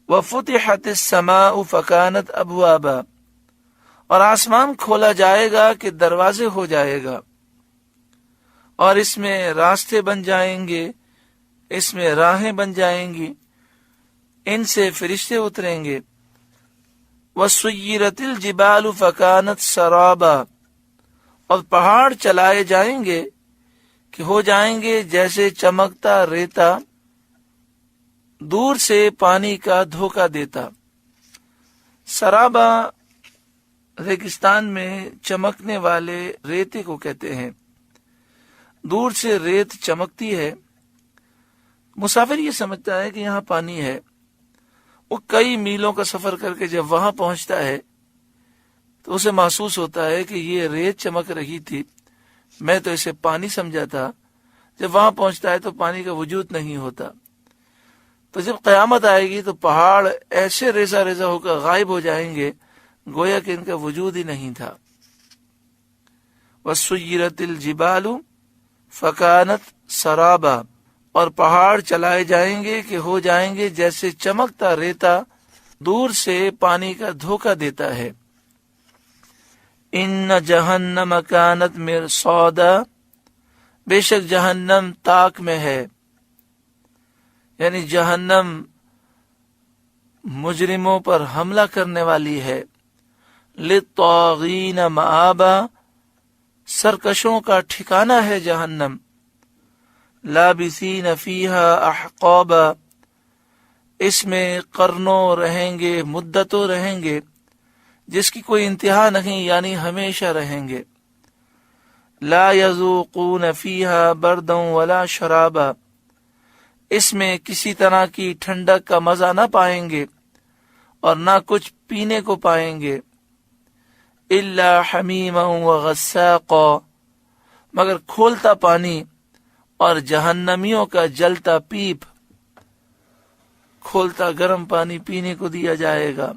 وفتحت السماء فکانت ابوابا، اور آسمان کھولا جائے گا کہ دروازے ہو جائے گا، اور اس میں راستے بن جائیں گے، اس میں راہیں بن جائیں گی، ان سے فرشتے اتریں گے۔ وسیرت الجبال فکانت سرابا، اور پہاڑ چلائے جائیں گے کہ ہو جائیں گے جیسے چمکتا ریتا، دور سے پانی کا دھوکہ دیتا۔ سرابا ریگستان میں چمکنے والے ریتے کو کہتے ہیں، دور سے ریت چمکتی ہے، مسافر یہ سمجھتا ہے کہ یہاں پانی ہے، وہ کئی میلوں کا سفر کر کے جب وہاں پہنچتا ہے تو اسے محسوس ہوتا ہے کہ یہ ریت چمک رہی تھی، میں تو اسے پانی سمجھا تھا۔ جب وہاں پہنچتا ہے تو پانی کا وجود نہیں ہوتا۔ تو جب قیامت آئے گی تو پہاڑ ایسے ریزہ ریزہ ہو کر غائب ہو جائیں گے، گویا کہ ان کا وجود ہی نہیں تھا۔ وَسُيِّرَتِ الْجِبَالُ فَكَانَتْ سَرَابًا، اور پہاڑ چلائے جائیں گے کہ ہو جائیں گے جیسے چمکتا ریتا، دور سے پانی کا دھوکہ دیتا ہے۔ ان جہنم کانت مرصادا، بے شک جہنم طاق میں ہے، یعنی جہنم مجرموں پر حملہ کرنے والی ہے۔ للطاغین مآبا، سرکشوں کا ٹھکانہ ہے جہنم۔ لابثین فیہا احقابا، اس میں قرنوں رہیں گے، مدتوں رہیں گے، جس کی کوئی انتہا نہیں، یعنی ہمیشہ رہیں گے۔ لا یذوقون فیہا بردا ولا شرابا، اس میں کسی طرح کی ٹھنڈک کا مزہ نہ پائیں گے اور نہ کچھ پینے کو پائیں گے۔ الا حمیما وغساقا، مگر کھولتا پانی اور جہنمیوں کا جلتا پیپ، کھولتا گرم پانی پینے کو دیا جائے گا،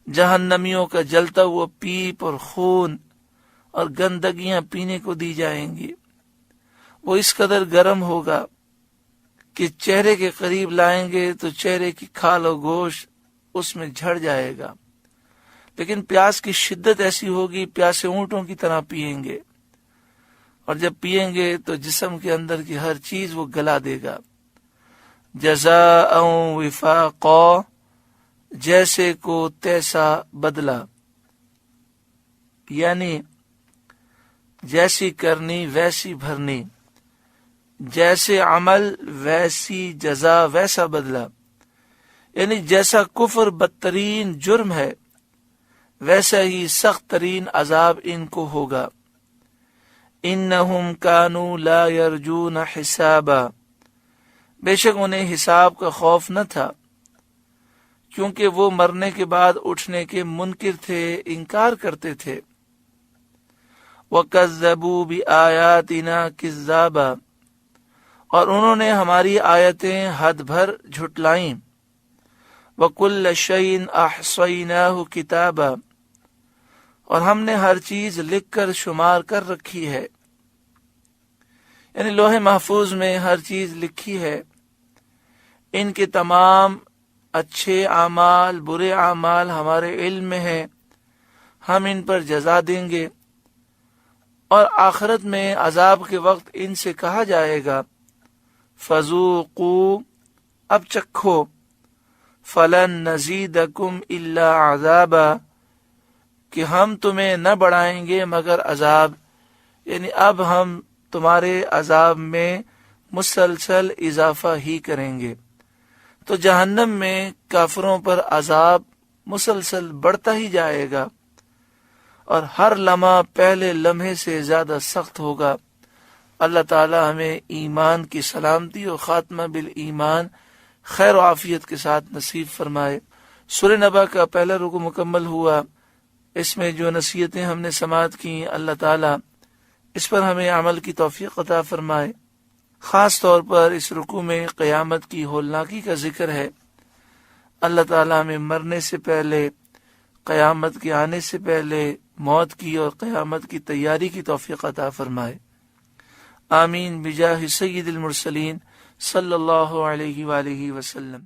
جہنمیوں کا جلتا ہوا پیپ اور خون اور گندگیاں پینے کو دی جائیں گی۔ وہ اس قدر گرم ہوگا کہ چہرے کے قریب لائیں گے تو چہرے کی کھال و گوشت اس میں جھڑ جائے گا، لیکن پیاس کی شدت ایسی ہوگی پیاسے اونٹوں کی طرح پیئیں گے، اور جب پیئیں گے تو جسم کے اندر کی ہر چیز وہ گلا دے گا۔ جزاء وفاقا، جیسے کو تیسا بدلہ، یعنی جیسی کرنی ویسی بھرنی، جیسے عمل ویسی جزا ویسا بدلہ، یعنی جیسا کفر بدترین جرم ہے ویسا ہی سخت ترین عذاب ان کو ہوگا۔ انہم کانوا لا یرجون حسابا، بے شک انہیں حساب کا خوف نہ تھا، کیونکہ وہ مرنے کے بعد اٹھنے کے منکر تھے، انکار کرتے تھے۔ وَكَذَّبُوا بِآيَاتِنَا كِذَّابًا، اور انہوں نے ہماری آیتیں حد بھر جھٹلائیں۔ وَكُلَّ شَيْءٍ أَحْصَيْنَاهُ كِتَابًا، اور ہم نے ہر چیز لکھ کر شمار کر رکھی ہے، یعنی لوح محفوظ میں ہر چیز لکھی ہے۔ ان کے تمام اچھے اعمال برے اعمال ہمارے علم میں ہیں، ہم ان پر جزا دیں گے۔ اور آخرت میں عذاب کے وقت ان سے کہا جائے گا فذوقوا، اب چکھو، فلن نزیدکم الا عذابا، کہ ہم تمہیں نہ بڑھائیں گے مگر عذاب، یعنی اب ہم تمہارے عذاب میں مسلسل اضافہ ہی کریں گے۔ تو جہنم میں کافروں پر عذاب مسلسل بڑھتا ہی جائے گا، اور ہر لمحہ پہلے لمحے سے زیادہ سخت ہوگا۔ اللہ تعالی ہمیں ایمان کی سلامتی اور خاتمہ بالایمان خیر و عافیت کے ساتھ نصیب فرمائے۔ سورہ نبا کا پہلا رکوع مکمل ہوا، اس میں جو نصیحتیں ہم نے سماعت کی، اللہ تعالی اس پر ہمیں عمل کی توفیق عطا فرمائے۔ خاص طور پر اس رکوع میں قیامت کی ہولناکی کا ذکر ہے۔ اللہ تعالی ہمیں مرنے سے پہلے، قیامت کے آنے سے پہلے موت کی اور قیامت کی تیاری کی توفیق عطا فرمائے۔ آمین بجاہ سید المرسلین صلی اللہ علیہ وآلہ وسلم۔